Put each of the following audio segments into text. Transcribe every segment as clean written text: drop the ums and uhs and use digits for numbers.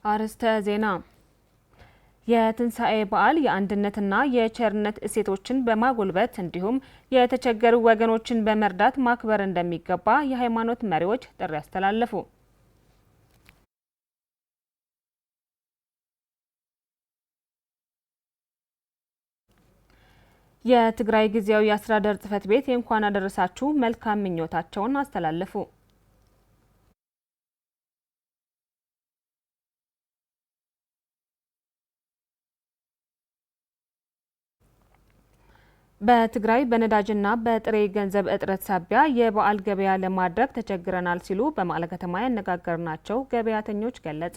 አርስተ ዜና የትንሳኤ በዓል የአንድነትና የቸርነት እሴቶችን በማጎልበት እንዲሁም የተቸገሩ ወገኖችን በመርዳት ማክበር እንደሚገባ የሃይማኖት መሪዎች ጥሪ አስተላለፉ። የትግራይ ጊዜያዊ አስተዳደር ጽሕፈት ቤት የእንኳን አደረሳችሁ መልካም ምኞታቸውን አስተላለፉ። በትግራይ በነዳጅና በጥሬ ገንዘብ እጥረት ሳቢያ የበዓል ገበያ ለማድረግ ተቸግረናል ሲሉ በመቀለ ከተማ ያነጋገርናቸው ገበያተኞች ገለጹ።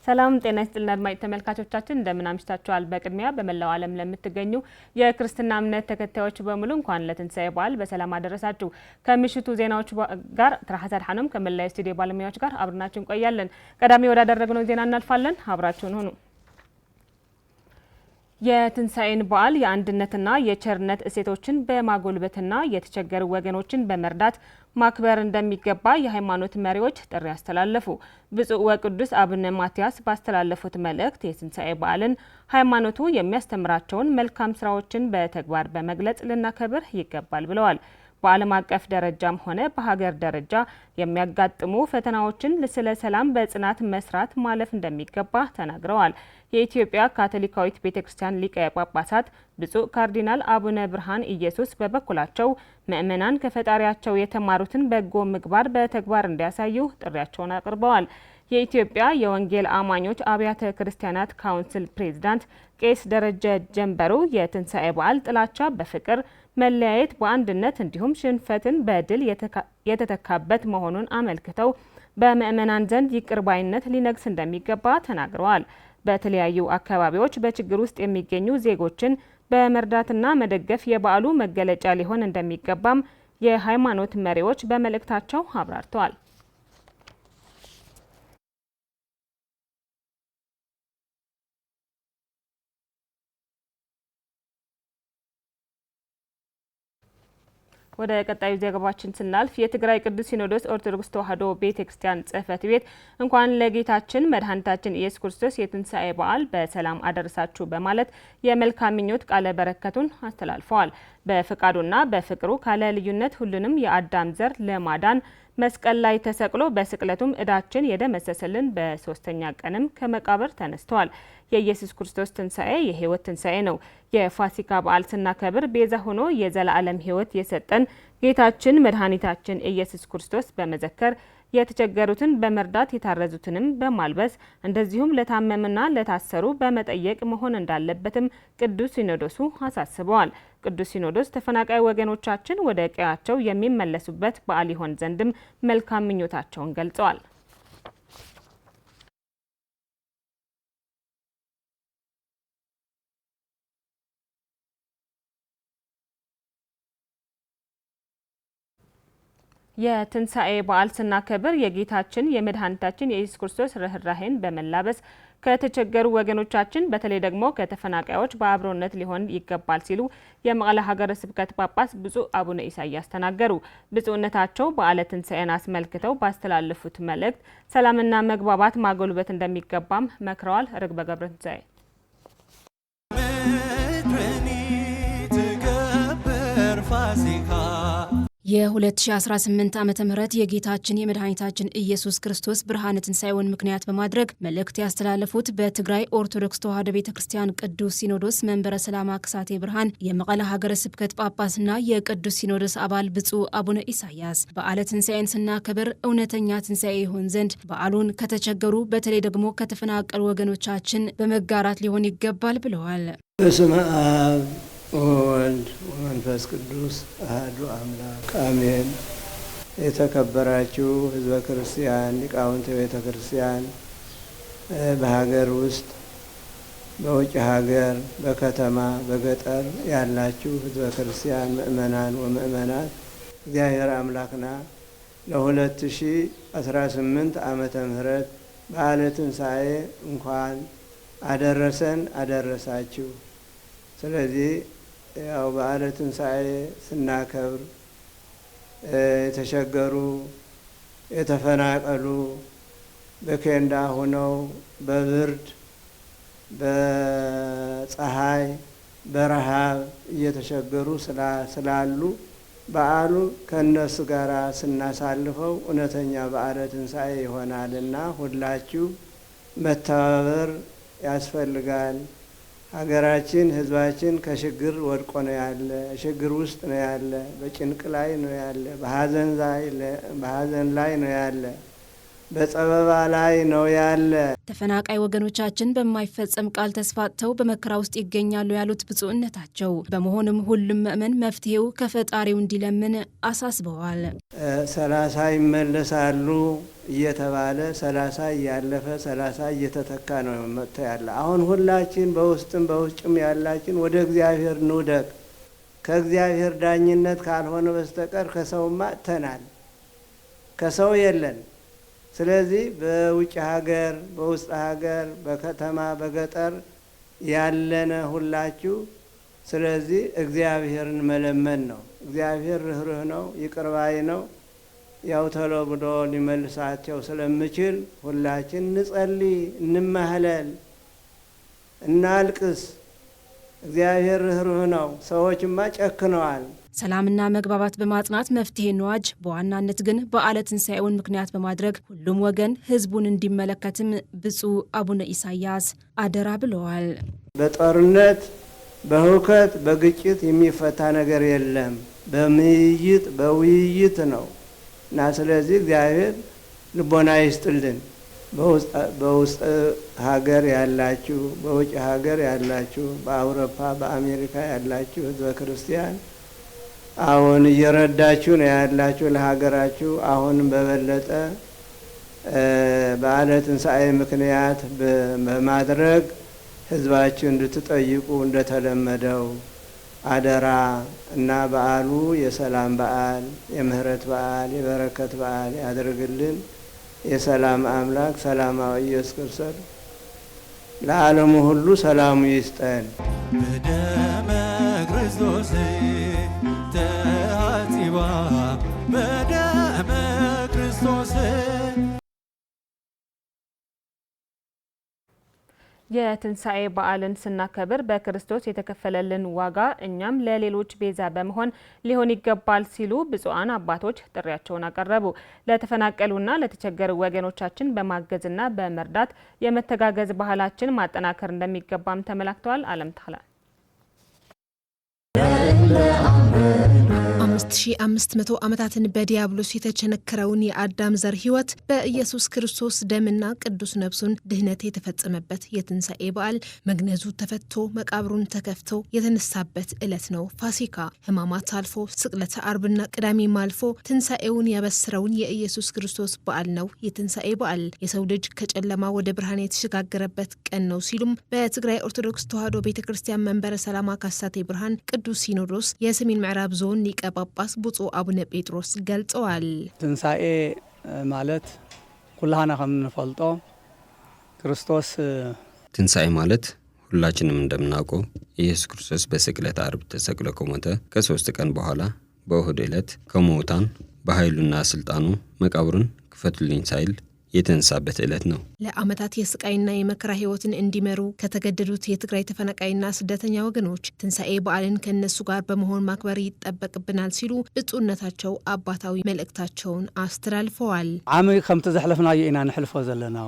ሰላም ጤና ይስጥልን አድማጭ ተመልካቾቻችን እንደምን አምሽታችኋል። በቅድሚያ በመላው ዓለም ለምትገኙ የክርስትና እምነት ተከታዮች በሙሉ እንኳን ለትንሳኤ በዓል በሰላም አደረሳችሁ። ከምሽቱ ዜናዎች ጋር ትራሃት አድሃኖም ከመላው ስቱዲዮ ባለሙያዎች ጋር አብረናችሁ እንቆያለን። ቀዳሚ ወዳደረግነው ዜና እናልፋለን። አብራችሁን ሁኑ። የትንሳኤን በዓል የአንድነትና የቸርነት እሴቶችን በማጎልበትና የተቸገሩ ወገኖችን በመርዳት ማክበር እንደሚገባ የሃይማኖት መሪዎች ጥሪ አስተላለፉ። ብፁዕ ወቅዱስ አቡነ ማትያስ ባስተላለፉት መልእክት የትንሳኤ በዓልን ሃይማኖቱ የሚያስተምራቸውን መልካም ስራዎችን በተግባር በመግለጽ ልናከብር ይገባል ብለዋል። በዓለም አቀፍ ደረጃም ሆነ በሀገር ደረጃ የሚያጋጥሙ ፈተናዎችን ስለ ሰላም በጽናት መስራት ማለፍ እንደሚገባ ተናግረዋል። የኢትዮጵያ ካቶሊካዊት ቤተክርስቲያን ሊቀ ጳጳሳት ብፁዕ ካርዲናል አቡነ ብርሃን ኢየሱስ በበኩላቸው ምእመናን ከፈጣሪያቸው የተማሩትን በጎ ምግባር በተግባር እንዲያሳዩ ጥሪያቸውን አቅርበዋል። የኢትዮጵያ የወንጌል አማኞች አብያተ ክርስቲያናት ካውንስል ፕሬዝዳንት ቄስ ደረጀ ጀንበሩ የትንሳኤ በዓል ጥላቻ በፍቅር መለያየት በአንድነት እንዲሁም ሽንፈትን በድል የተተካበት መሆኑን አመልክተው በምእመናን ዘንድ ይቅር ባይነት ሊነግስ እንደሚገባ ተናግረዋል። በተለያዩ አካባቢዎች በችግር ውስጥ የሚገኙ ዜጎችን በመርዳትና መደገፍ የበዓሉ መገለጫ ሊሆን እንደሚገባም የሃይማኖት መሪዎች በመልእክታቸው አብራርተዋል። ወደ ቀጣዩ ዘገባችን ስናልፍ የትግራይ ቅዱስ ሲኖዶስ ኦርቶዶክስ ተዋሕዶ ቤተክርስቲያን ጽሕፈት ቤት እንኳን ለጌታችን መድኃኒታችን ኢየሱስ ክርስቶስ የትንሳኤ በዓል በሰላም አደረሳችሁ በማለት የመልካም ምኞት ቃለ በረከቱን አስተላልፈዋል። በፍቃዱና በፍቅሩ ካለ ልዩነት ሁሉንም የአዳም ዘር ለማዳን መስቀል ላይ ተሰቅሎ በስቅለቱም ዕዳችን የደመሰሰልን በሶስተኛ ቀንም ከመቃብር ተነስተዋል። የኢየሱስ ክርስቶስ ትንሳኤ የሕይወት ትንሳኤ ነው። የፋሲካ በዓል ስናከብር ቤዛ ሆኖ የዘላለም ሕይወት የሰጠን ጌታችን መድኃኒታችን ኢየሱስ ክርስቶስ በመዘከር የተቸገሩትን በመርዳት የታረዙትንም በማልበስ እንደዚሁም ለታመሙና ለታሰሩ በመጠየቅ መሆን እንዳለበትም ቅዱስ ሲኖዶሱ አሳስበዋል። ቅዱስ ሲኖዶስ ተፈናቃይ ወገኖቻችን ወደ ቀያቸው የሚመለሱበት በዓል ይሆን ዘንድም መልካም ምኞታቸውን ገልጸዋል። የትንሳኤ በዓል ስናከብር የጌታችን የመድኃኒታችን የኢየሱስ ክርስቶስ ርኅራኄን በመላበስ ከተቸገሩ ወገኖቻችን በተለይ ደግሞ ከተፈናቃዮች በአብሮነት ሊሆን ይገባል ሲሉ የመቀለ ሀገረ ስብከት ጳጳስ ብፁዕ አቡነ ኢሳያስ ተናገሩ። ብፁዕነታቸው በዓለ ትንሳኤን አስመልክተው ባስተላለፉት መልእክት ሰላምና መግባባት ማጎልበት እንደሚገባም መክረዋል። ርግበ ገብረ ትንሳኤ የ2018 ዓመተ ምህረት የጌታችን የመድኃኒታችን ኢየሱስ ክርስቶስ ብርሃነ ትንሣኤውን ምክንያት በማድረግ መልእክት ያስተላለፉት በትግራይ ኦርቶዶክስ ተዋሕዶ ቤተክርስቲያን ቅዱስ ሲኖዶስ መንበረ ሰላማ ክሳቴ ብርሃን የመቀለ ሀገረ ስብከት ጳጳስና የቅዱስ ሲኖዶስ አባል ብፁዕ አቡነ ኢሳያስ በዓለ ትንሣኤን ስናከብር እውነተኛ ትንሣኤ ይሆን ዘንድ በዓሉን ከተቸገሩ በተለይ ደግሞ ከተፈናቀሉ ወገኖቻችን በመጋራት ሊሆን ይገባል ብለዋል። በስመ አብ ወወልድ ወመንፈስ ቅዱስ አሐዱ አምላክ አሜን። የተከበራችሁ ሕዝበ ክርስቲያን ሊቃውንተ ቤተ ክርስቲያን በሀገር ውስጥ በውጭ ሀገር በከተማ በገጠር ያላችሁ ሕዝበ ክርስቲያን ምእመናን ወምእመናት እግዚአብሔር አምላክና ለ2018 ዓመተ ምህረት በዓለ ትንሣኤ እንኳን አደረሰን አደረሳችሁ። ስለዚህ ያው በዓለ ትንሣኤ ስናከብር የተቸገሩ የተፈናቀሉ በኬንዳ ሆነው በብርድ በፀሐይ በረሃብ እየተቸገሩ ስላሉ በዓሉ ከነሱ ጋር ስናሳልፈው እውነተኛ በዓለ ትንሣኤ ይሆናልና ሁላችሁ መተባበር ያስፈልጋል። ሀገራችን ህዝባችን ከችግር ወድቆ ነው ያለ፣ ችግር ውስጥ ነው ያለ፣ በጭንቅ ላይ ነው ያለ፣ በሀዘን ላይ ነው ያለ፣ በጸበባ ላይ ነው ያለ። ተፈናቃይ ወገኖቻችን በማይፈጸም ቃል ተስፋጥተው በመከራ ውስጥ ይገኛሉ ያሉት ብፁዕነታቸው፣ በመሆኑም ሁሉም ምእመን መፍትሄው ከፈጣሪው እንዲለምን አሳስበዋል። 30 ይመለሳሉ እየተባለ 30 እያለፈ 30 እየተተካ ነው መጥቶ ያለ። አሁን ሁላችን በውስጥም በውጭም ያላችን ወደ እግዚአብሔር እንውደቅ። ከእግዚአብሔር ዳኝነት ካልሆነ በስተቀር ከሰውማ እተናል፣ ከሰው የለን። ስለዚህ በውጭ ሀገር በውስጥ ሀገር በከተማ በገጠር ያለነ ሁላችሁ ስለዚህ እግዚአብሔርን መለመን ነው። እግዚአብሔር ርኅሩህ ነው፣ ይቅር ባይ ነው። ያው ተሎ ብሎ ሊመልሳቸው ስለምችል ሁላችን እንጸልይ፣ እንማህለል፣ እናልቅስ። እግዚአብሔር ርኅሩህ ነው። ሰዎችማ ጨክነዋል። ሰላምና መግባባት በማጽናት መፍትሄ ነዋጅ። በዋናነት ግን በዓለ ትንሣኤውን ምክንያት በማድረግ ሁሉም ወገን ህዝቡን እንዲመለከትም ብፁዕ አቡነ ኢሳያስ አደራ ብለዋል። በጦርነት በሁከት በግጭት የሚፈታ ነገር የለም። በውይይት ነው እና ስለዚህ እግዚአብሔር ልቦና ይስጥልን። በውስጥ ሀገር ያላችሁ፣ በውጭ ሀገር ያላችሁ፣ በአውሮፓ በአሜሪካ ያላችሁ ህዝበ ክርስቲያን አሁን እየረዳችሁ ነው ያላችሁ ለሀገራችሁ። አሁንም በበለጠ በዓለ ትንሣኤ ምክንያት በማድረግ ህዝባችሁ እንድትጠይቁ እንደተለመደው አደራ እና በዓሉ የሰላም በዓል፣ የምህረት በዓል፣ የበረከት በዓል ያድርግልን። የሰላም አምላክ ሰላማዊ ኢየሱስ ክርስቶስ ለዓለሙ ሁሉ ሰላሙ ይስጠን። በደመ ክርስቶስ ተሐጽባ በደመ ክርስቶስ። የትንሣኤ በዓልን ስናከብር በክርስቶስ የተከፈለልን ዋጋ እኛም ለሌሎች ቤዛ በመሆን ሊሆን ይገባል ሲሉ ብፁዓን አባቶች ጥሪያቸውን አቀረቡ። ለተፈናቀሉና ለተቸገሩ ወገኖቻችን በማገዝና በመርዳት የመተጋገዝ ባህላችን ማጠናከር እንደሚገባም ተመላክተዋል። አለም ታላ 5500 ዓመታትን በዲያብሎስ የተቸነከረውን የአዳም ዘር ሕይወት በኢየሱስ ክርስቶስ ደምና ቅዱስ ነፍሱን ድህነት የተፈጸመበት የትንሣኤ በዓል መግነዙ ተፈቶ መቃብሩን ተከፍቶ የተነሳበት ዕለት ነው። ፋሲካ ሕማማት አልፎ ስቅለተ አርብና ቅዳሜም አልፎ ትንሣኤውን ያበስረውን የኢየሱስ ክርስቶስ በዓል ነው። የትንሣኤ በዓል የሰው ልጅ ከጨለማ ወደ ብርሃን የተሸጋገረበት ቀን ነው ሲሉም በትግራይ ኦርቶዶክስ ተዋሕዶ ቤተክርስቲያን መንበረ ሰላማ ካሳቴ ብርሃን ቅዱስ ሲኖዶስ የሰሜን ምዕራብ ዞን ሊቀ ጳጳስ ብፁዕ አቡነ ጴጥሮስ ገልጸዋል። ትንሣኤ ማለት ኩላሃና ከምንፈልጦ ክርስቶስ ትንሣኤ ማለት ሁላችንም እንደምናውቀው ኢየሱስ ክርስቶስ በስቅለት አርብ ተሰቅሎ ከሞተ ከ3 ቀን በኋላ በእሁድ ዕለት ከሞታን በኃይሉና ስልጣኑ መቃብሩን ክፈቱልኝ ሳይል የተነሳበት ዕለት ነው። ለዓመታት የስቃይና የመከራ ህይወትን እንዲመሩ ከተገደዱት የትግራይ ተፈናቃይና ስደተኛ ወገኖች ትንሣኤ በዓልን ከነሱ ጋር በመሆን ማክበር ይጠበቅብናል ሲሉ ብፁዕነታቸው አባታዊ መልእክታቸውን አስተላልፈዋል። ዓመይ ከምቲ ዘሕለፍናዮ ኢና ንሕልፎ ዘለና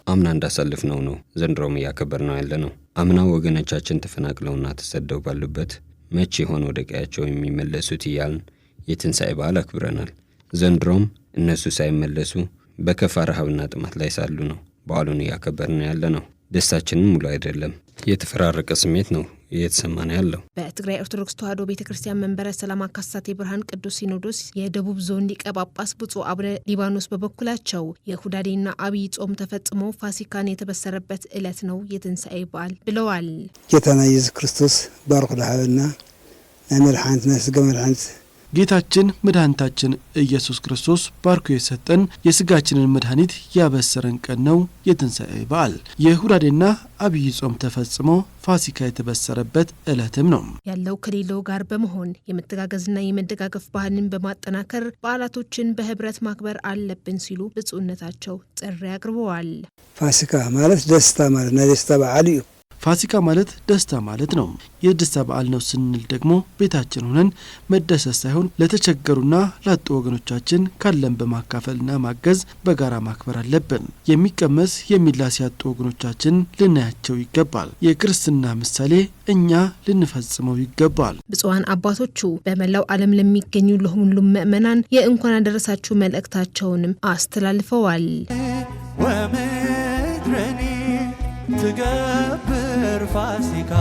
አምና እንዳሳልፍነው ነው ዘንድሮም እያከበርነው ያለነው። አምና ወገኖቻችን ተፈናቅለውና ተሰደው ባሉበት መቼ ሆነ ወደ ቀያቸው የሚመለሱት እያልን የትንሣኤ በዓል አክብረናል። ዘንድሮም እነሱ ሳይመለሱ በከፋ ረሃብና ጥማት ላይ ሳሉ ነው በዓሉን እያከበርን ያለ ነው። ደስታችንን ሙሉ አይደለም፣ የተፈራረቀ ስሜት ነው እየተሰማን ያለው። በትግራይ ኦርቶዶክስ ተዋሕዶ ቤተክርስቲያን መንበረ ሰላማ ካሳቴ ብርሃን ቅዱስ ሲኖዶስ የደቡብ ዞን ሊቀ ጳጳስ ብፁዕ አቡነ ሊባኖስ በበኩላቸው የሁዳዴና አብይ ጾም ተፈጽሞ ፋሲካን የተበሰረበት ዕለት ነው የትንሣኤ በዓል ብለዋል። ጌታና ኢየሱስ ክርስቶስ ባርኩ ለሃበና ናይ መድኃኒትና ስጋ መድኃኒት ጌታችን መድኃኒታችን ኢየሱስ ክርስቶስ ባርኮ የሰጠን የስጋችንን መድኃኒት ያበሰረን ቀን ነው የትንሣኤ በዓል። የሁዳዴና አብይ ጾም ተፈጽሞ ፋሲካ የተበሰረበት ዕለትም ነው። ያለው ከሌለው ጋር በመሆን የመተጋገዝና የመደጋገፍ ባህልን በማጠናከር በዓላቶችን በህብረት ማክበር አለብን ሲሉ ብፁዕነታቸው ጥሪ አቅርበዋል። ፋሲካ ማለት ደስታ ማለት ነው። ደስታ በዓል እዩ። ፋሲካ ማለት ደስታ ማለት ነው። የደስታ በዓል ነው ስንል ደግሞ ቤታችን ሆነን መደሰት ሳይሆን ለተቸገሩና ላጡ ወገኖቻችን ካለን በማካፈልና ማገዝ በጋራ ማክበር አለብን። የሚቀመስ የሚላስ ያጡ ወገኖቻችን ልናያቸው ይገባል። የክርስትና ምሳሌ እኛ ልንፈጽመው ይገባል። ብፁዓን አባቶቹ በመላው ዓለም ለሚገኙ ለሁሉም ምእመናን የእንኳን አደረሳችሁ መልእክታቸውንም አስተላልፈዋል። ወምድረኒ ትገብር ፋሲካ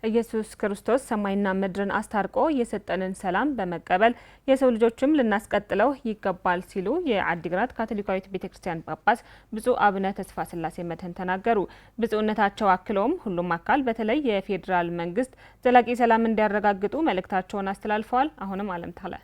ኢየሱስ ክርስቶስ ሰማይና ምድርን አስታርቆ የሰጠንን ሰላም በመቀበል የሰው ልጆችም ልናስቀጥለው ይገባል ሲሉ የአዲግራት ካቶሊካዊት ቤተክርስቲያን ጳጳስ ብፁዕ አቡነ ተስፋ ስላሴ መድህን ተናገሩ። ብፁዕነታቸው አክለውም ሁሉም አካል በተለይ የፌዴራል መንግስት ዘላቂ ሰላም እንዲያረጋግጡ መልእክታቸውን አስተላልፈዋል። አሁንም ዓለም ታለ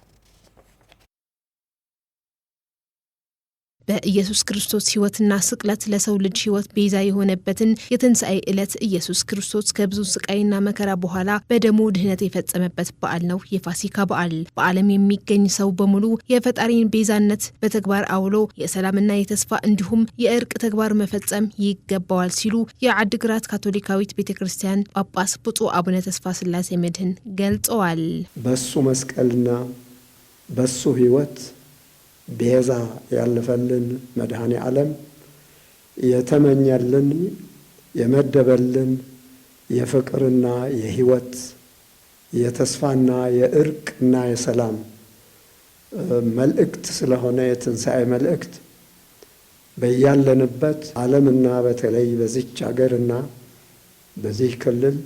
በኢየሱስ ክርስቶስ ሕይወትና ስቅለት ለሰው ልጅ ሕይወት ቤዛ የሆነበትን የትንሣኤ ዕለት ኢየሱስ ክርስቶስ ከብዙ ስቃይና መከራ በኋላ በደሙ ድህነት የፈጸመበት በዓል ነው የፋሲካ በዓል። በዓለም የሚገኝ ሰው በሙሉ የፈጣሪን ቤዛነት በተግባር አውሎ የሰላምና የተስፋ እንዲሁም የእርቅ ተግባር መፈጸም ይገባዋል ሲሉ የአዲግራት ካቶሊካዊት ቤተክርስቲያን ጳጳስ ብፁዕ አቡነ ተስፋ ስላሴ መድህን ገልጸዋል። በሱ መስቀልና በሱ ሕይወት ቤዛ ያለፈልን መድኃኔ ዓለም የተመኘልን የመደበልን የፍቅርና የሕይወት የተስፋና የእርቅና የሰላም መልእክት ስለሆነ የትንሣኤ መልእክት በያለንበት ዓለምና በተለይ በዚች ሀገርና በዚህ ክልል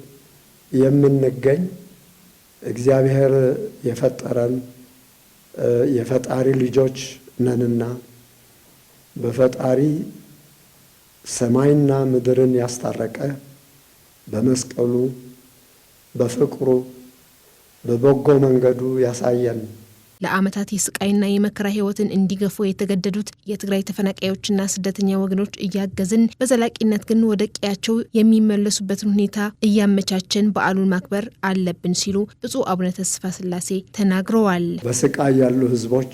የምንገኝ እግዚአብሔር የፈጠረን የፈጣሪ ልጆች ነንና በፈጣሪ ሰማይና ምድርን ያስታረቀ በመስቀሉ በፍቅሩ በበጎ መንገዱ ያሳየን ለዓመታት የስቃይና የመከራ ህይወትን እንዲገፉ የተገደዱት የትግራይ ተፈናቃዮችና ስደተኛ ወገኖች እያገዝን በዘላቂነት ግን ወደ ቀያቸው የሚመለሱበትን ሁኔታ እያመቻቸን በዓሉን ማክበር አለብን ሲሉ ብፁዕ አቡነ ተስፋ ስላሴ ተናግረዋል። በስቃይ ያሉ ህዝቦች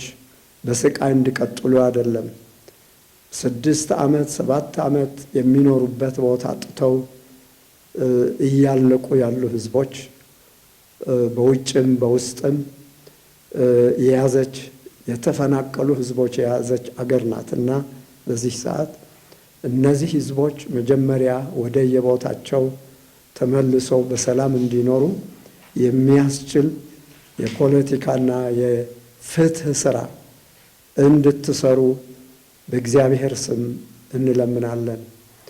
በስቃይ እንዲቀጥሉ አይደለም 6 ዓመት 7 ዓመት የሚኖሩበት ቦታ አጥተው እያለቁ ያሉ ህዝቦች በውጭም በውስጥም የያዘች የተፈናቀሉ ህዝቦች የያዘች አገር ናትና በዚህ ሰዓት እነዚህ ህዝቦች መጀመሪያ ወደ የቦታቸው ተመልሰው በሰላም እንዲኖሩ የሚያስችል የፖለቲካና የፍትህ ስራ እንድትሰሩ በእግዚአብሔር ስም እንለምናለን።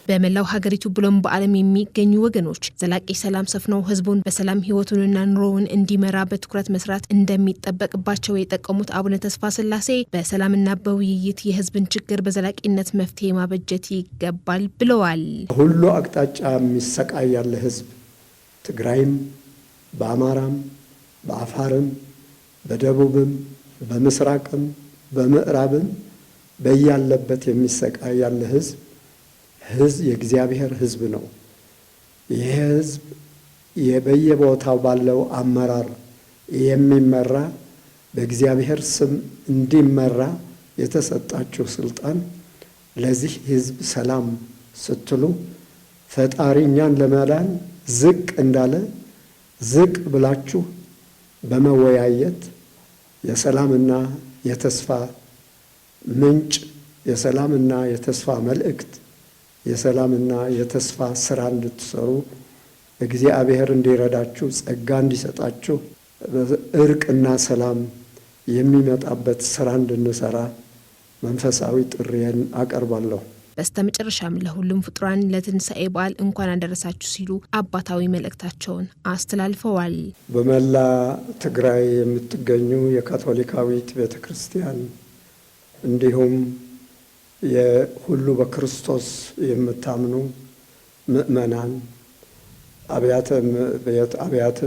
በመላው ሀገሪቱ ብሎም በዓለም የሚገኙ ወገኖች ዘላቂ ሰላም ሰፍነው ህዝቡን በሰላም ህይወቱንና ኑሮውን እንዲመራ በትኩረት መስራት እንደሚጠበቅባቸው የጠቀሙት አቡነ ተስፋ ስላሴ በሰላምና በውይይት የህዝብን ችግር በዘላቂነት መፍትሄ ማበጀት ይገባል ብለዋል። ሁሉ አቅጣጫ የሚሰቃይ ያለ ህዝብ ትግራይም በአማራም በአፋርም በደቡብም በምስራቅም በምዕራብም በያለበት የሚሰቃይ ያለ ህዝብ የእግዚአብሔር ህዝብ ነው። ይህ ህዝብ በየቦታው ባለው አመራር የሚመራ በእግዚአብሔር ስም እንዲመራ የተሰጣችሁ ስልጣን ለዚህ ህዝብ ሰላም ስትሉ ፈጣሪ እኛን ለማዳን ዝቅ እንዳለ ዝቅ ብላችሁ በመወያየት የሰላምና የተስፋ ምንጭ የሰላምና የተስፋ መልእክት የሰላምና የተስፋ ስራ እንድትሰሩ እግዚአብሔር እንዲረዳችሁ ጸጋ እንዲሰጣችሁ እርቅና ሰላም የሚመጣበት ስራ እንድንሰራ መንፈሳዊ ጥሪዬን አቀርባለሁ። በስተመጨረሻም ለሁሉም ፍጡራን ለትንሣኤ በዓል እንኳን አደረሳችሁ ሲሉ አባታዊ መልእክታቸውን አስተላልፈዋል። በመላ ትግራይ የምትገኙ የካቶሊካዊት ቤተክርስቲያን እንዲሁም የሁሉ በክርስቶስ የምታምኑ ምእመናን አብያተ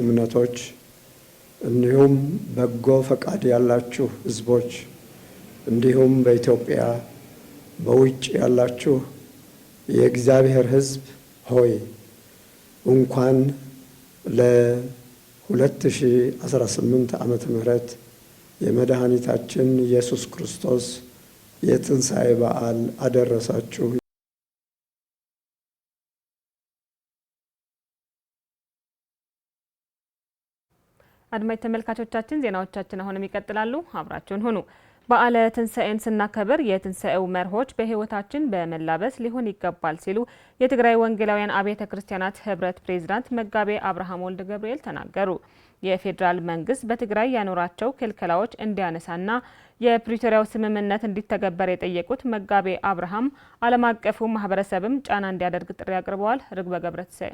እምነቶች እንዲሁም በጎ ፈቃድ ያላችሁ ሕዝቦች እንዲሁም በኢትዮጵያ በውጭ ያላችሁ የእግዚአብሔር ሕዝብ ሆይ እንኳን ለ2018 ዓመተ ምህረት የመድኃኒታችን ኢየሱስ ክርስቶስ የትንሣኤ በዓል አደረሳችሁ። አድማጭ ተመልካቾቻችን ዜናዎቻችን አሁንም ይቀጥላሉ። አብራችሁን ሁኑ። በዓለ ትንሣኤን ስናከብር የትንሣኤው መርሆች በሕይወታችን በመላበስ ሊሆን ይገባል ሲሉ የትግራይ ወንጌላውያን አብያተ ክርስቲያናት ህብረት ፕሬዝዳንት መጋቤ አብርሃም ወልደ ገብርኤል ተናገሩ። የፌዴራል መንግስት በትግራይ ያኖራቸው ክልከላዎች እንዲያነሳና የፕሪቶሪያው ስምምነት እንዲተገበር የጠየቁት መጋቤ አብርሃም ዓለም አቀፉ ማህበረሰብም ጫና እንዲያደርግ ጥሪ አቅርበዋል። ርግበ ገብረትንሳኤ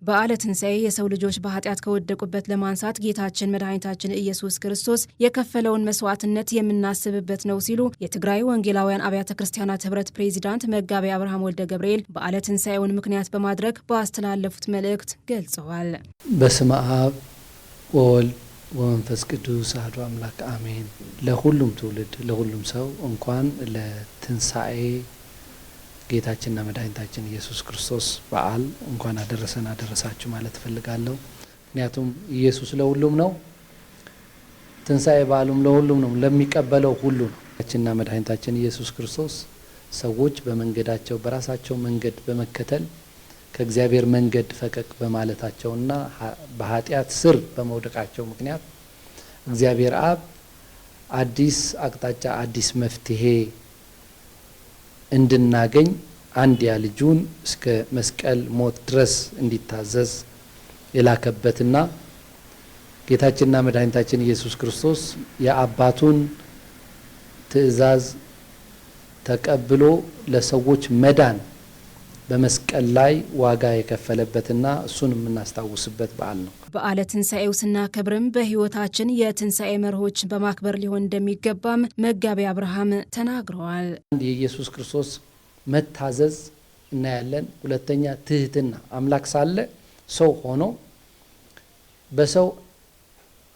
በዓለ ትንሣኤ የሰው ልጆች በኃጢአት ከወደቁበት ለማንሳት ጌታችን መድኃኒታችን ኢየሱስ ክርስቶስ የከፈለውን መስዋዕትነት የምናስብበት ነው ሲሉ የትግራይ ወንጌላውያን አብያተ ክርስቲያናት ህብረት ፕሬዚዳንት መጋቤ አብርሃም ወልደ ገብርኤል በዓለ ትንሣኤውን ምክንያት በማድረግ ባስተላለፉት መልእክት ገልጸዋል። በስመ አብ ወወልድ ወመንፈስ ቅዱስ አሐዱ አምላክ አሜን። ለሁሉም ትውልድ ለሁሉም ሰው እንኳን ለትንሣኤ ጌታችንና መድኃኒታችን ኢየሱስ ክርስቶስ በዓል እንኳን አደረሰን አደረሳችሁ ማለት እፈልጋለሁ። ምክንያቱም ኢየሱስ ለሁሉም ነው፣ ትንሣኤ በዓሉም ለሁሉም ነው፣ ለሚቀበለው ሁሉ ነው። ጌታችንና መድኃኒታችን ኢየሱስ ክርስቶስ ሰዎች በመንገዳቸው በራሳቸው መንገድ በመከተል ከእግዚአብሔር መንገድ ፈቀቅ በማለታቸውና በኃጢአት ስር በመውደቃቸው ምክንያት እግዚአብሔር አብ አዲስ አቅጣጫ አዲስ መፍትሄ እንድናገኝ አንድያ ልጁን እስከ መስቀል ሞት ድረስ እንዲታዘዝ የላከበትና ጌታችንና መድኃኒታችን ኢየሱስ ክርስቶስ የአባቱን ትእዛዝ ተቀብሎ ለሰዎች መዳን በመስቀል ላይ ዋጋ የከፈለበትና እሱን የምናስታውስበት በዓል ነው። በዓለ ትንሣኤው ስናከብርም በሕይወታችን የትንሣኤ መርሆች በማክበር ሊሆን እንደሚገባም መጋቤ አብርሃም ተናግረዋል። የኢየሱስ ክርስቶስ መታዘዝ እናያለን። ሁለተኛ ትህትና፣ አምላክ ሳለ ሰው ሆኖ በሰው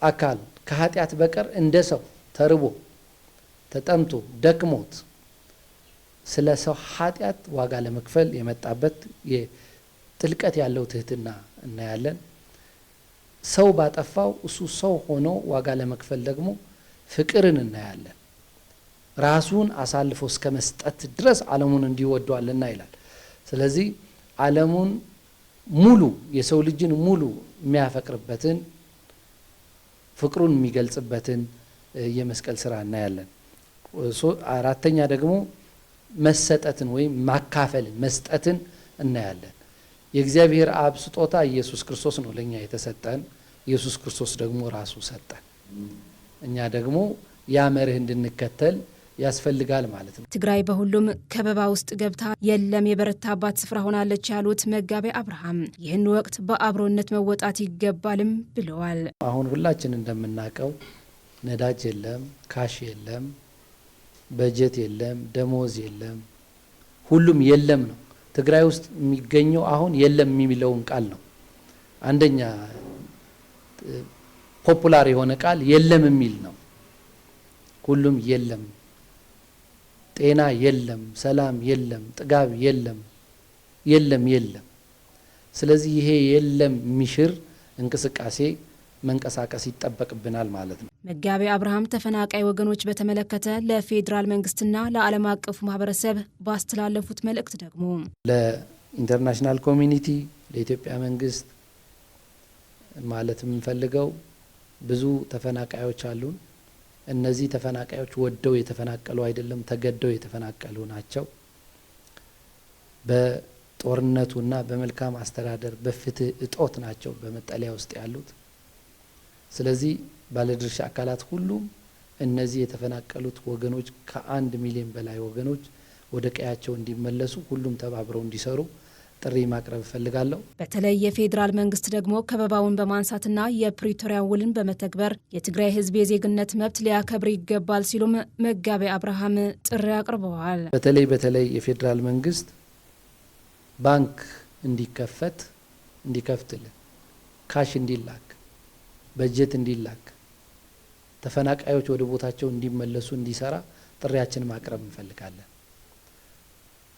አካል ከኃጢአት በቀር እንደ ሰው ተርቦ ተጠምቶ ደክሞት ስለ ሰው ኃጢአት ዋጋ ለመክፈል የመጣበት ጥልቀት ያለው ትህትና እናያለን። ሰው ባጠፋው እሱ ሰው ሆኖ ዋጋ ለመክፈል ደግሞ ፍቅርን እናያለን። ራሱን አሳልፎ እስከ መስጠት ድረስ ዓለሙን እንዲወደዋልና ይላል። ስለዚህ ዓለሙን ሙሉ የሰው ልጅን ሙሉ የሚያፈቅርበትን ፍቅሩን የሚገልጽበትን የመስቀል ስራ እናያለን። አራተኛ ደግሞ መሰጠትን ወይም ማካፈልን መስጠትን እናያለን። የእግዚአብሔር አብ ስጦታ ኢየሱስ ክርስቶስ ነው ለኛ የተሰጠን። ኢየሱስ ክርስቶስ ደግሞ ራሱ ሰጠን። እኛ ደግሞ ያ መርህ እንድንከተል ያስፈልጋል ማለት ነው። ትግራይ በሁሉም ከበባ ውስጥ ገብታ የለም የበረታባት ስፍራ ሆናለች ያሉት መጋቤ አብርሃም ይህን ወቅት በአብሮነት መወጣት ይገባልም ብለዋል። አሁን ሁላችን እንደምናውቀው ነዳጅ የለም፣ ካሽ የለም፣ በጀት የለም፣ ደሞዝ የለም፣ ሁሉም የለም ነው። ትግራይ ውስጥ የሚገኘው አሁን የለም የሚለውን ቃል ነው። አንደኛ ፖፑላር የሆነ ቃል የለም የሚል ነው። ሁሉም የለም፣ ጤና የለም፣ ሰላም የለም፣ ጥጋብ የለም፣ የለም የለም። ስለዚህ ይሄ የለም የሚሽር እንቅስቃሴ መንቀሳቀስ ይጠበቅብናል ማለት ነው። መጋቤ አብርሃም ተፈናቃይ ወገኖች በተመለከተ ለፌዴራል መንግስትና ለዓለም አቀፉ ማህበረሰብ ባስተላለፉት መልእክት ደግሞ ለኢንተርናሽናል ኮሚኒቲ፣ ለኢትዮጵያ መንግስት ማለት የምንፈልገው ብዙ ተፈናቃዮች አሉን። እነዚህ ተፈናቃዮች ወደው የተፈናቀሉ አይደለም፣ ተገደው የተፈናቀሉ ናቸው። በጦርነቱና በመልካም አስተዳደር በፍትህ እጦት ናቸው በመጠለያ ውስጥ ያሉት። ስለዚህ ባለድርሻ አካላት ሁሉም እነዚህ የተፈናቀሉት ወገኖች ከ1 ሚሊዮን በላይ ወገኖች ወደ ቀያቸው እንዲመለሱ ሁሉም ተባብረው እንዲሰሩ ጥሪ ማቅረብ ፈልጋለሁ። በተለይ የፌዴራል መንግስት ደግሞ ከበባውን በማንሳትና የፕሪቶሪያ ውልን በመተግበር የትግራይ ህዝብ የዜግነት መብት ሊያከብር ይገባል ሲሉም መጋቤ አብርሃም ጥሪ አቅርበዋል። በተለይ የፌዴራል መንግስት ባንክ እንዲከፍትልን፣ ካሽ እንዲላክ፣ በጀት እንዲላክ፣ ተፈናቃዮች ወደ ቦታቸው እንዲመለሱ እንዲሰራ ጥሪያችን ማቅረብ እንፈልጋለን።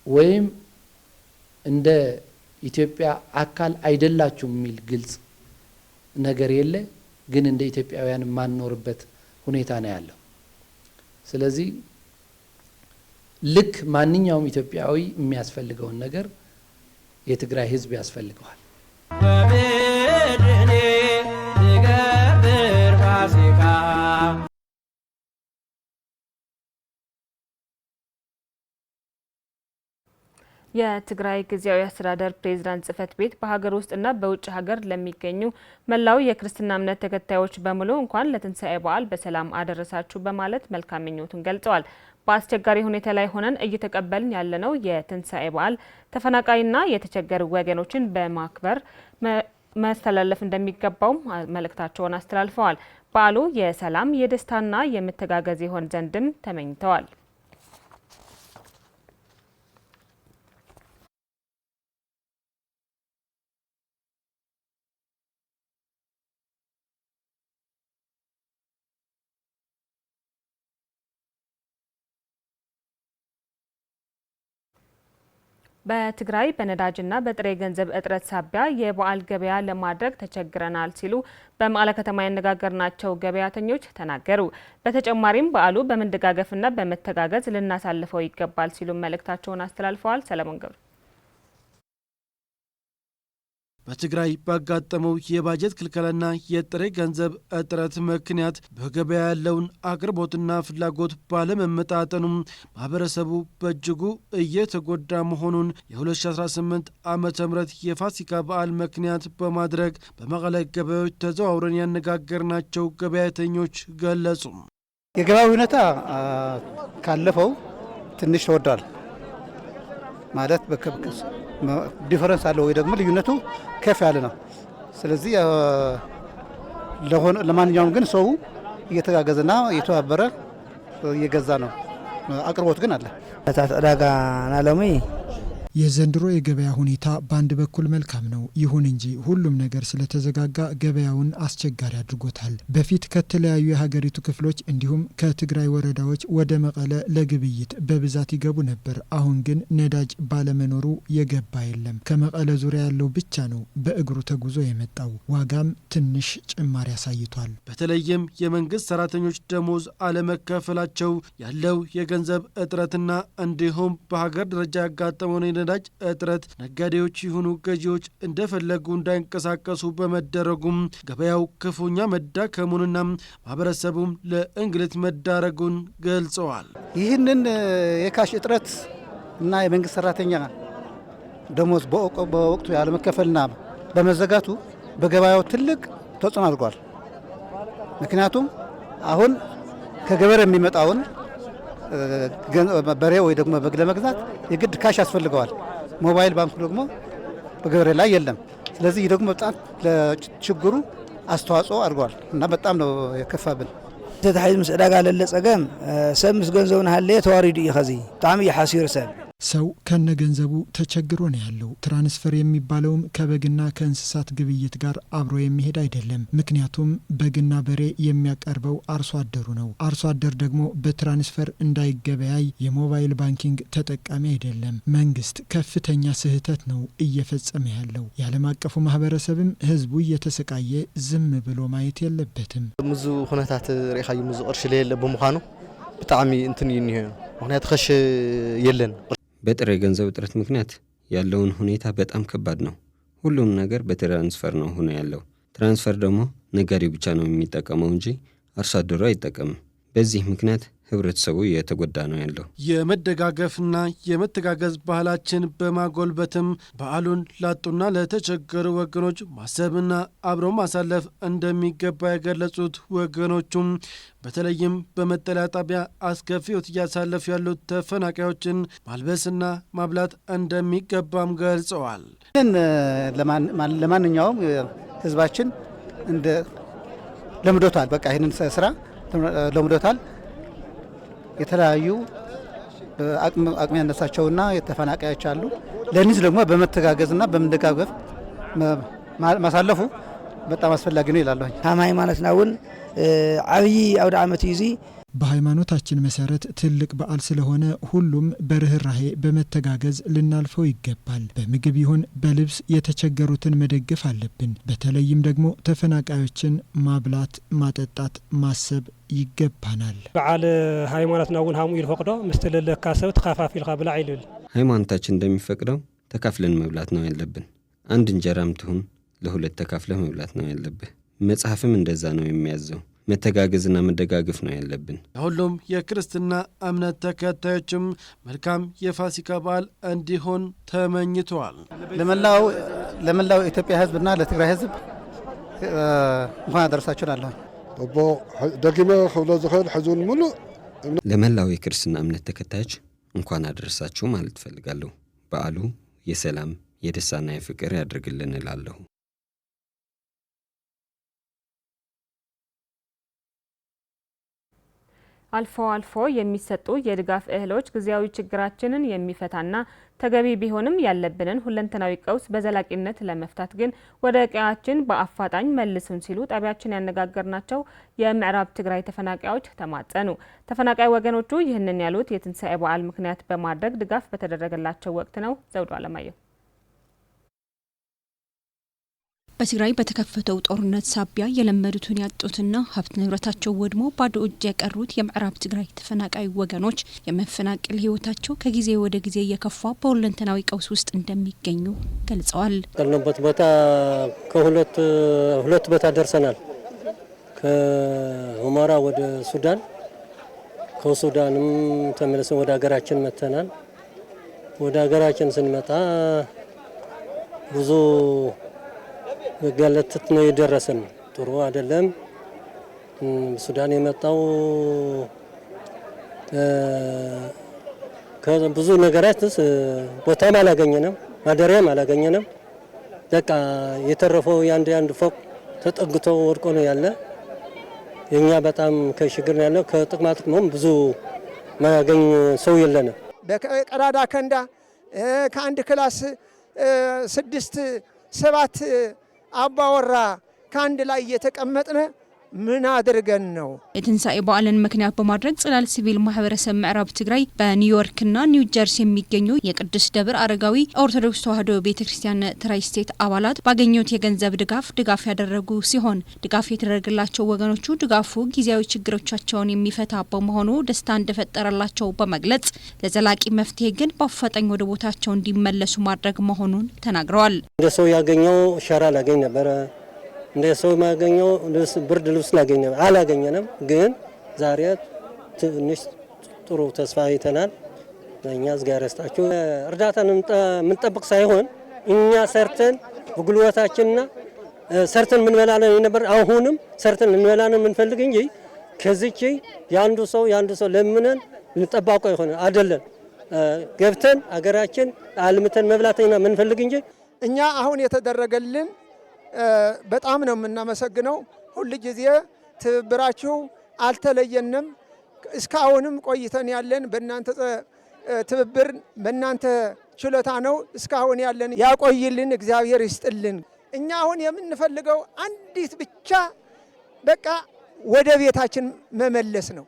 ወይም እንደ ኢትዮጵያ አካል አይደላችሁም የሚል ግልጽ ነገር የለ፣ ግን እንደ ኢትዮጵያውያን ማንኖርበት ሁኔታ ነው ያለው። ስለዚህ ልክ ማንኛውም ኢትዮጵያዊ የሚያስፈልገውን ነገር የትግራይ ህዝብ ያስፈልገዋል። የትግራይ ጊዜያዊ አስተዳደር ፕሬዝዳንት ጽህፈት ቤት በሀገር ውስጥና በውጭ ሀገር ለሚገኙ መላው የክርስትና እምነት ተከታዮች በሙሉ እንኳን ለትንሳኤ በዓል በሰላም አደረሳችሁ በማለት መልካም ምኞቱን ገልጸዋል። በአስቸጋሪ ሁኔታ ላይ ሆነን እየተቀበልን ያለነው የትንሳኤ በዓል ተፈናቃይና የተቸገሩ ወገኖችን በማክበር መስተላለፍ እንደሚገባው መልእክታቸውን አስተላልፈዋል። በዓሉ የሰላም የደስታና የመተጋገዝ ይሆን ዘንድም ተመኝተዋል። በትግራይ በነዳጅና በጥሬ ገንዘብ እጥረት ሳቢያ የበዓል ገበያ ለማድረግ ተቸግረናል ሲሉ በመቀለ ከተማ ያነጋገርናቸው ገበያተኞች ተናገሩ። በተጨማሪም በዓሉ በመደጋገፍና በመተጋገዝ ልናሳልፈው ይገባል ሲሉ መልእክታቸውን አስተላልፈዋል። ሰለሞን ገብሩ በትግራይ ባጋጠመው የባጀት ክልከላና የጥሬ ገንዘብ እጥረት ምክንያት በገበያ ያለውን አቅርቦትና ፍላጎት ባለመመጣጠኑም ማህበረሰቡ በእጅጉ እየተጎዳ መሆኑን የ2018 ዓመተ ምህረት የፋሲካ በዓል ምክንያት በማድረግ በመቀለ ገበያዎች ተዘዋውረን ያነጋገርናቸው ገበያተኞች ገለጹ። የገበያ ሁኔታ ካለፈው ትንሽ ተወዷል ማለት ዲፈረንስ አለው ወይ ደግሞ ልዩነቱ ከፍ ያለ ነው። ስለዚህ ለማንኛውም ግን ሰው እየተጋገዘና እየተባበረ እየገዛ ነው። አቅርቦት ግን አለ። ዕዳጋ ናለሚ የዘንድሮ የገበያ ሁኔታ በአንድ በኩል መልካም ነው። ይሁን እንጂ ሁሉም ነገር ስለተዘጋጋ ገበያውን አስቸጋሪ አድርጎታል። በፊት ከተለያዩ የሀገሪቱ ክፍሎች እንዲሁም ከትግራይ ወረዳዎች ወደ መቀለ ለግብይት በብዛት ይገቡ ነበር። አሁን ግን ነዳጅ ባለመኖሩ የገባ የለም። ከመቀለ ዙሪያ ያለው ብቻ ነው በእግሩ ተጉዞ የመጣው። ዋጋም ትንሽ ጭማሪ አሳይቷል። በተለይም የመንግስት ሰራተኞች ደሞዝ አለመከፈላቸው ያለው የገንዘብ እጥረትና እንዲሁም በሀገር ደረጃ ያጋጠመው ነዳጅ እጥረት ነጋዴዎች ይሁኑ ገዢዎች እንደፈለጉ እንዳይንቀሳቀሱ በመደረጉም ገበያው ክፉኛ መዳከሙንና ማህበረሰቡም ለእንግልት መዳረጉን ገልጸዋል። ይህንን የካሽ እጥረት እና የመንግስት ሰራተኛ ደሞዝ በወቅቱ ያለመከፈልና በመዘጋቱ በገበያው ትልቅ ተጽዕኖ አድርጓል። ምክንያቱም አሁን ከገበሬ የሚመጣውን በሬ ወይ ደግሞ በግ ለመግዛት የግድ ካሽ ያስፈልገዋል። ሞባይል ባንኩ ደግሞ በገበሬ ላይ የለም። ስለዚህ ደግሞ በጣም ለችግሩ አስተዋጽኦ አድርጓል እና በጣም ነው የከፋብን። ተታሒዝ ምስ ዕዳጋ ለለ ጸገም ሰብ ምስ ገንዘቡ ናሃለየ ተዋሪዱ እዩ ኸዚ ብጣዕሚ እዩ ሓሲሩ ሰብ ሰው ከነ ገንዘቡ ተቸግሮ ነው ያለው። ትራንስፈር የሚባለውም ከበግና ከእንስሳት ግብይት ጋር አብሮ የሚሄድ አይደለም። ምክንያቱም በግና በሬ የሚያቀርበው አርሶ አደሩ ነው። አርሶ አደር ደግሞ በትራንስፈር እንዳይገበያይ የሞባይል ባንኪንግ ተጠቃሚ አይደለም። መንግስት ከፍተኛ ስህተት ነው እየፈጸመ ያለው። የዓለም አቀፉ ማህበረሰብም ህዝቡ እየተሰቃየ ዝም ብሎ ማየት የለበትም። ምዙ ሁነታት ሪኻዩ ምዙ ቅርሽ ለየለ ብምዃኑ ብጣዕሚ እንትን ይንሄ ምክንያት ኸሽ የለን። በጥሬ ገንዘብ እጥረት ምክንያት ያለውን ሁኔታ በጣም ከባድ ነው። ሁሉም ነገር በትራንስፈር ነው ሆኖ ያለው። ትራንስፈር ደግሞ ነጋዴው ብቻ ነው የሚጠቀመው እንጂ አርሶ አደሩ አይጠቀምም። በዚህ ምክንያት ህብረተሰቡ እየተጎዳ ነው ያለው። የመደጋገፍና የመተጋገዝ ባህላችን በማጎልበትም በዓሉን ላጡና ለተቸገሩ ወገኖች ማሰብና አብሮ ማሳለፍ እንደሚገባ የገለጹት ወገኖቹም በተለይም በመጠለያ ጣቢያ አስከፊ ሕይወት እያሳለፉ ያሉት ተፈናቃዮችን ማልበስና ማብላት እንደሚገባም ገልጸዋል። ለማንኛውም ህዝባችን እንደ ለምዶታል፣ በቃ ይህንን ስራ ለምዶታል። የተለያዩ አቅም ያነሳቸውና የተፈናቃዮች አሉ። ለኒዝ ደግሞ በመተጋገዝና በመደጋገፍ ማሳለፉ በጣም አስፈላጊ ነው ይላል። ሃይማኖትና ውን አብይ አውደ ዓመት ይዚ በሃይማኖታችን መሰረት ትልቅ በዓል ስለሆነ ሁሉም በርህራሄ በመተጋገዝ ልናልፈው ይገባል። በምግብ ይሁን በልብስ የተቸገሩትን መደገፍ አለብን። በተለይም ደግሞ ተፈናቃዮችን ማብላት፣ ማጠጣት፣ ማሰብ ይገባናል። በዓል ሃይማኖትና ውን ሀሙ ይልፈቅዶ ምስትልልካ ሰብ ተካፋፊልካ ብላ ይልል ሃይማኖታችን እንደሚፈቅደው ተካፍለን መብላት ነው ያለብን። አንድ እንጀራም ትሁን ለሁለት ተካፍለ መብላት ነው ያለብህ። መጽሐፍም እንደዛ ነው የሚያዘው። መተጋገዝና መደጋገፍ ነው ያለብን። ሁሉም የክርስትና እምነት ተከታዮችም መልካም የፋሲካ በዓል እንዲሆን ተመኝተዋል። ለመላው ኢትዮጵያ ህዝብና ለትግራይ ህዝብ እንኳን አደረሳችሁ እላለሁ። አቦ ደግመ ሁሉ ዝኸል ሕዙን ሙሉ ለመላው የክርስትና እምነት ተከታዮች እንኳን አደረሳችሁ ማለት ፈልጋለሁ። በዓሉ የሰላም የደስታና የፍቅር ያድርግልን እላለሁ። አልፎ አልፎ የሚሰጡ የድጋፍ እህሎች ጊዜያዊ ችግራችንን የሚፈታና ተገቢ ቢሆንም ያለብንን ሁለንተናዊ ቀውስ በዘላቂነት ለመፍታት ግን ወደ ቀያችን በአፋጣኝ መልሱን ሲሉ ጣቢያችን ያነጋገርናቸው የምዕራብ ትግራይ ተፈናቃዮች ተማጸኑ። ተፈናቃይ ወገኖቹ ይህንን ያሉት የትንሣኤ በዓል ምክንያት በማድረግ ድጋፍ በተደረገላቸው ወቅት ነው። ዘውዱ አለማየሁ በትግራይ በተከፈተው ጦርነት ሳቢያ የለመዱትን ያጡትና ሀብት ንብረታቸው ወድሞ ባዶ እጅ የቀሩት የምዕራብ ትግራይ ተፈናቃይ ወገኖች የመፈናቀል ህይወታቸው ከጊዜ ወደ ጊዜ እየከፋ በሁለንተናዊ ቀውስ ውስጥ እንደሚገኙ ገልጸዋል። ያለንበት ቦታ ከሁለት ቦታ ደርሰናል። ከሁመራ ወደ ሱዳን፣ ከሱዳንም ተመልሰን ወደ ሀገራችን መተናል። ወደ ሀገራችን ስንመጣ ብዙ መጋለጥት ነው የደረሰን። ጥሩ አይደለም። ሱዳን የመጣው ከብዙ ነገራት ቦታም አላገኘንም፣ ማደሪያም አላገኘንም። በቃ የተረፈው ያንድ ፎቅ ተጠግቶ ወድቆ ነው ያለ። የኛ በጣም ከችግር ነው ያለው። ከጥቅማ ጥቅሙም ብዙ ማያገኝ ሰው የለንም። በቀዳዳ ከንዳ ከአንድ ክላስ 6-7 አባወራ ከአንድ ላይ እየተቀመጥነ ምን አድርገን ነው? የትንሣኤ በዓልን ምክንያት በማድረግ ጽላል ሲቪል ማህበረሰብ ምዕራብ ትግራይ በኒውዮርክና ኒው ጀርሲ የሚገኙ የቅዱስ ደብር አረጋዊ ኦርቶዶክስ ተዋሕዶ ቤተክርስቲያን ትራይ ስቴት አባላት ባገኙት የገንዘብ ድጋፍ ያደረጉ ሲሆን ድጋፍ የተደረገላቸው ወገኖቹ ድጋፉ ጊዜያዊ ችግሮቻቸውን የሚፈታ በመሆኑ ደስታ እንደፈጠረላቸው በመግለጽ ለዘላቂ መፍትሄ ግን በአፋጣኝ ወደ ቦታቸው እንዲመለሱ ማድረግ መሆኑን ተናግረዋል። እንደ ሰው ያገኘው ሸራ ላገኝ ነበረ፣ እንደ ሰው ማገኘው ብርድ ልብስ አላገኘንም። ግን ዛሬ ትንሽ ጥሩ ተስፋ አይተናል። እኛ እግዚአብሔር ይስጣችሁ። እርዳታን የምንጠብቅ ሳይሆን እኛ ሰርተን በጉልበታችንና ሰርተን ምን በላለን ነበር። አሁንም ሰርተን እንበላለን የምንፈልግ እንጂ ከዚች ያንዱ ሰው ለምነን እንጠባቀው ይሆነ አይደለም። ገብተን አገራችን አልምተን መብላተኛ የምንፈልግ እንጂ እኛ አሁን የተደረገልን በጣም ነው የምናመሰግነው። ሁሉ ጊዜ ትብብራችሁ አልተለየንም። እስካሁንም ቆይተን ያለን በእናንተ ትብብር በእናንተ ችሎታ ነው። እስካሁን ያለን ያቆይልን፣ እግዚአብሔር ይስጥልን። እኛ አሁን የምንፈልገው አንዲት ብቻ በቃ ወደ ቤታችን መመለስ ነው።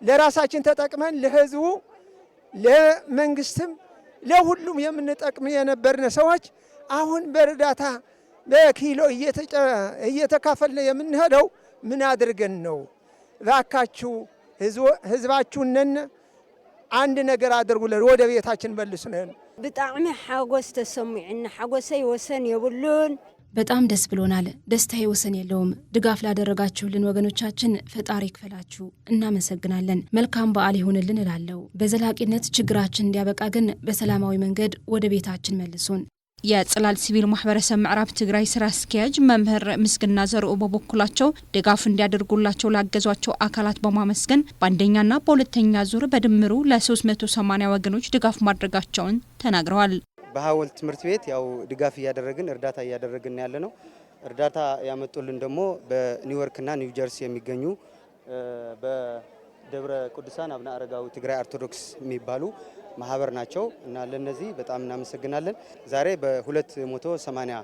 ለራሳችን ተጠቅመን ለህዝቡ፣ ለመንግስትም፣ ለሁሉም የምንጠቅም የነበርነ ሰዎች አሁን በእርዳታ በኪሎ እየተካፈልን የምንሄደው ምን አድርገን ነው? እባካችሁ ህዝባችሁንን አንድ ነገር አድርጉልን፣ ወደ ቤታችን መልሱን። ብጣዕሚ ሓጎስ ተሰሚዕና ሓጎሰይ ወሰን የብሉን። በጣም ደስ ብሎናል። ደስታዬ ወሰን የለውም። ድጋፍ ላደረጋችሁልን ወገኖቻችን ፈጣሪ ይክፈላችሁ። እናመሰግናለን። መልካም በዓል ይሁንልን እላለሁ። በዘላቂነት ችግራችን እንዲያበቃ ግን በሰላማዊ መንገድ ወደ ቤታችን መልሱን። የጽላል ሲቪል ማህበረሰብ ምዕራብ ትግራይ ስራ አስኪያጅ መምህር ምስግና ዘርኡ በበኩላቸው ድጋፍ እንዲያደርጉላቸው ላገዟቸው አካላት በማመስገን በአንደኛና በሁለተኛ ዙር በድምሩ ለ380 ወገኖች ድጋፍ ማድረጋቸውን ተናግረዋል። በሐወልት ትምህርት ቤት ያው ድጋፍ እያደረግን እርዳታ እያደረግን ያለ ነው። እርዳታ ያመጡልን ደግሞ በኒውዮርክና ኒው ጀርሲ የሚገኙ በደብረ ቅዱሳን አቡነ አረጋዊ ትግራይ ኦርቶዶክስ የሚባሉ ማህበር ናቸው እና ለነዚህ በጣም እናመሰግናለን። ዛሬ በ280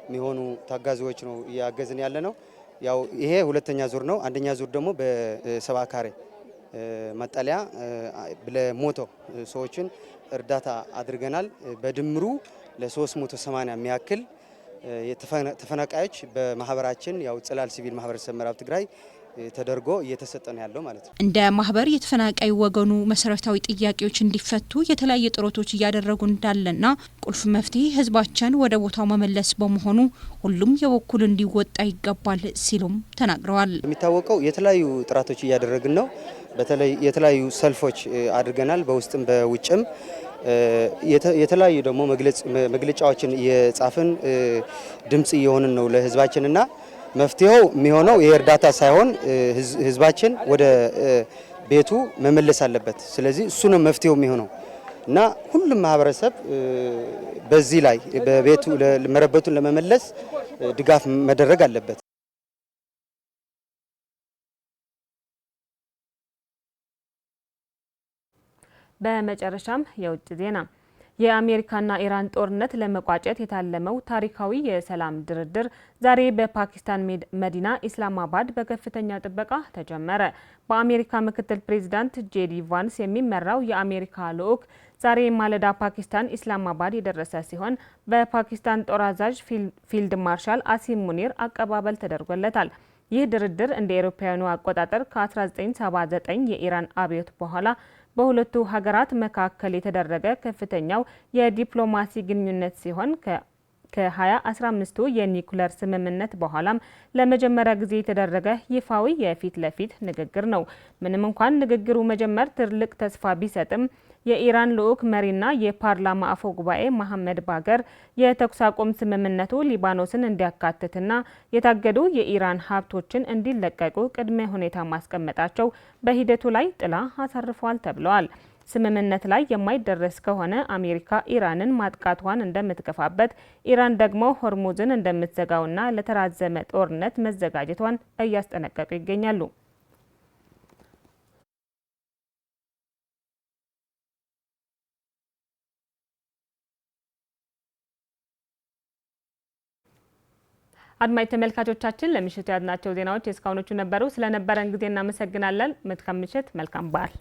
የሚሆኑ ታጋዚዎች ነው እያገዝን ያለ ነው። ያው ይሄ ሁለተኛ ዙር ነው። አንደኛ ዙር ደግሞ በሰባ ካሬ መጠለያ ለሞቶ ሰዎችን እርዳታ አድርገናል። በድምሩ ለ380 የሚያክል ተፈናቃዮች በማህበራችን ያው ጽላል ሲቪል ማህበረሰብ ምዕራብ ትግራይ ተደርጎ እየተሰጠ ነው ያለው ማለት ነው። እንደ ማህበር የተፈናቃይ ወገኑ መሰረታዊ ጥያቄዎች እንዲፈቱ የተለያየ ጥረቶች እያደረጉ እንዳለና ቁልፍ መፍትሄ ህዝባችን ወደ ቦታው መመለስ በመሆኑ ሁሉም የበኩል እንዲወጣ ይገባል ሲሉም ተናግረዋል። የሚታወቀው የተለያዩ ጥረቶች እያደረግን ነው። በተለይ የተለያዩ ሰልፎች አድርገናል። በውስጥም በውጭም የተለያዩ ደግሞ መግለጫዎችን እየጻፍን ድምጽ እየሆንን ነው ለህዝባችንና መፍትሄው የሚሆነው የእርዳታ ሳይሆን ህዝባችን ወደ ቤቱ መመለስ አለበት። ስለዚህ እሱ ነው መፍትሄው የሚሆነው እና ሁሉም ማህበረሰብ በዚህ ላይ በቤቱ መረበቱን ለመመለስ ድጋፍ መደረግ አለበት። በመጨረሻም የውጭ ዜና የአሜሪካና ኢራን ጦርነት ለመቋጨት የታለመው ታሪካዊ የሰላም ድርድር ዛሬ በፓኪስታን መዲና ኢስላማባድ በከፍተኛ ጥበቃ ተጀመረ። በአሜሪካ ምክትል ፕሬዚዳንት ጄዲ ቫንስ የሚመራው የአሜሪካ ልዑክ ዛሬ ማለዳ ፓኪስታን ኢስላማባድ የደረሰ ሲሆን በፓኪስታን ጦር አዛዥ ፊልድ ማርሻል አሲም ሙኒር አቀባበል ተደርጎለታል። ይህ ድርድር እንደ አውሮፓውያኑ አቆጣጠር ከ1979 የኢራን አብዮት በኋላ በሁለቱ ሀገራት መካከል የተደረገ ከፍተኛው የዲፕሎማሲ ግንኙነት ሲሆን ከ2015ቱ የኒኩለር ስምምነት በኋላም ለመጀመሪያ ጊዜ የተደረገ ይፋዊ የፊት ለፊት ንግግር ነው። ምንም እንኳን ንግግሩ መጀመር ትልቅ ተስፋ ቢሰጥም የኢራን ልዑክ መሪና የፓርላማ አፈ ጉባኤ መሐመድ ባገር የተኩስ አቁም ስምምነቱ ሊባኖስን እንዲያካትትና የታገዱ የኢራን ሀብቶችን እንዲለቀቁ ቅድመ ሁኔታ ማስቀመጣቸው በሂደቱ ላይ ጥላ አሳርፏል ተብለዋል። ስምምነት ላይ የማይደረስ ከሆነ አሜሪካ ኢራንን ማጥቃቷን እንደምትገፋበት፣ ኢራን ደግሞ ሆርሙዝን እንደምትዘጋውና ለተራዘመ ጦርነት መዘጋጀቷን እያስጠነቀቁ ይገኛሉ። አድማጭ ተመልካቾቻችን ለምሽቱ ያዝናቸው ዜናዎች እስካሁኖቹ ነበሩ። ስለነበረን ጊዜ እናመሰግናለን። መልካም ምሽት፣ መልካም በዓል።